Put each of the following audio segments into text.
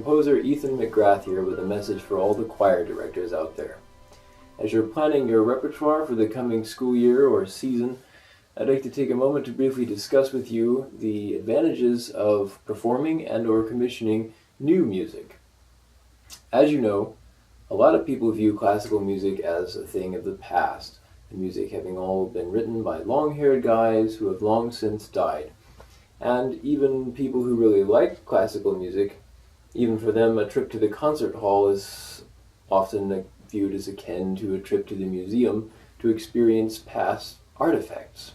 composer Ethan McGrath here with a message for all the choir directors out there. As you're planning your repertoire for the coming school year or season, I'd like to take a moment to briefly discuss with you the advantages of performing and or commissioning new music. As you know, a lot of people view classical music as a thing of the past, the music having all been written by long-haired guys who have long since died. And even people who really like classical music, even for them a trip to the concert hall is often viewed as akin to a trip to the museum to experience past artifacts.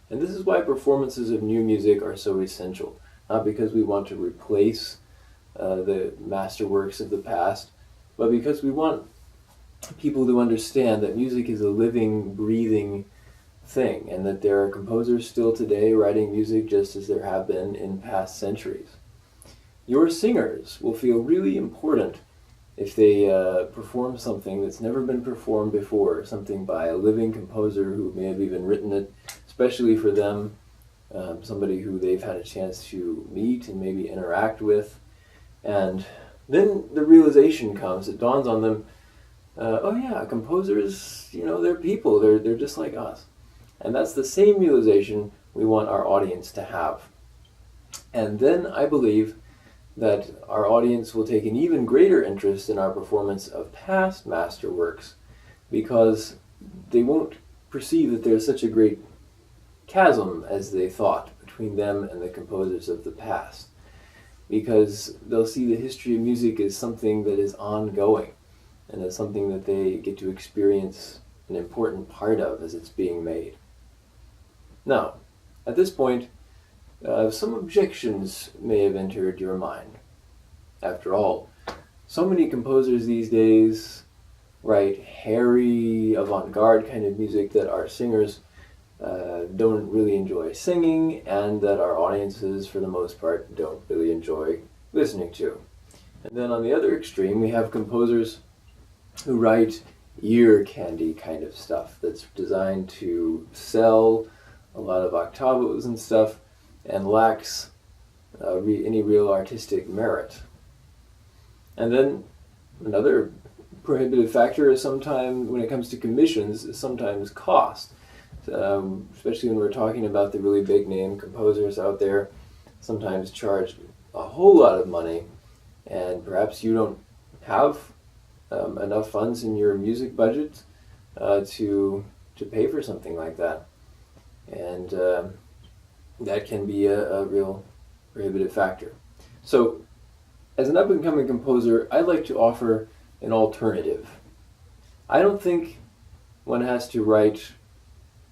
And this is why performances of new music are so essential, not because we want to replace the masterworks of the past, but because we want people to understand that music is a living, breathing thing, and that there are composers still today writing music just as there have been in past centuries. Your singers will feel really important if they perform something that's never been performed before, something by a living composer who may have even written it, especially for them, somebody who they've had a chance to meet and maybe interact with. And then the realization comes, it dawns on them, oh yeah, composers, they're people, they're just like us. And that's the same realization we want our audience to have. And then I believe that our audience will take an even greater interest in our performance of past masterworks, because they won't perceive that there's such a great chasm as they thought between them and the composers of the past, because they'll see the history of music as something that is ongoing and as something that they get to experience an important part of as it's being made. Now, at this point, some objections may have entered your mind. After all, so many composers these days write hairy, avant-garde kind of music that our singers don't really enjoy singing, and that our audiences, for the most part, don't really enjoy listening to. And then on the other extreme, we have composers who write ear candy kind of stuff that's designed to sell a lot of octavos and stuff, and lacks any real artistic merit. And then another prohibitive factor is sometimes, when it comes to commissions, is sometimes cost. Especially when we're talking about the really big name composers out there, sometimes charge a whole lot of money, and perhaps you don't have enough funds in your music budget to pay for something like that. And that can be a real prohibitive factor. So, as an up-and-coming composer, I'd like to offer an alternative. I don't think one has to write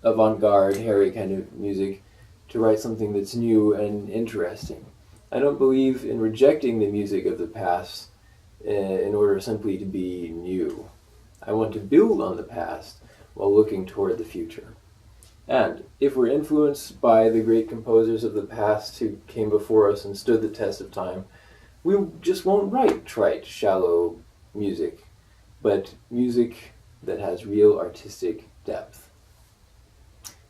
avant-garde, hairy kind of music to write something that's new and interesting. I don't believe in rejecting the music of the past in order simply to be new. I want to build on the past while looking toward the future. And if we're influenced by the great composers of the past who came before us and stood the test of time, we just won't write trite, shallow music, but music that has real artistic depth.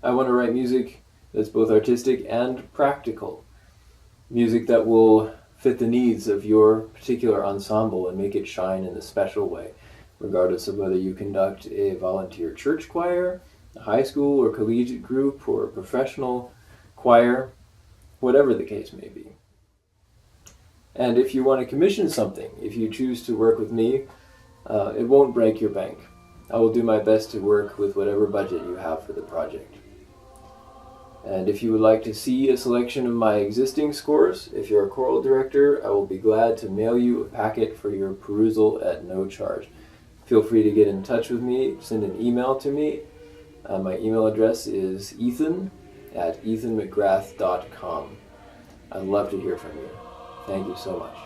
I want to write music that's both artistic and practical. Music that will fit the needs of your particular ensemble and make it shine in a special way, regardless of whether you conduct a volunteer church choir, a high school or collegiate group, or a professional choir, whatever the case may be. And if you want to commission something, if you choose to work with me, it won't break your bank. I will do my best to work with whatever budget you have for the project. And if you would like to see a selection of my existing scores, if you're a choral director, I will be glad to mail you a packet for your perusal at no charge. Feel free to get in touch with me, send an email to me. My email address is ethan@ethanmcgrath.com. I'd love to hear from you. Thank you so much.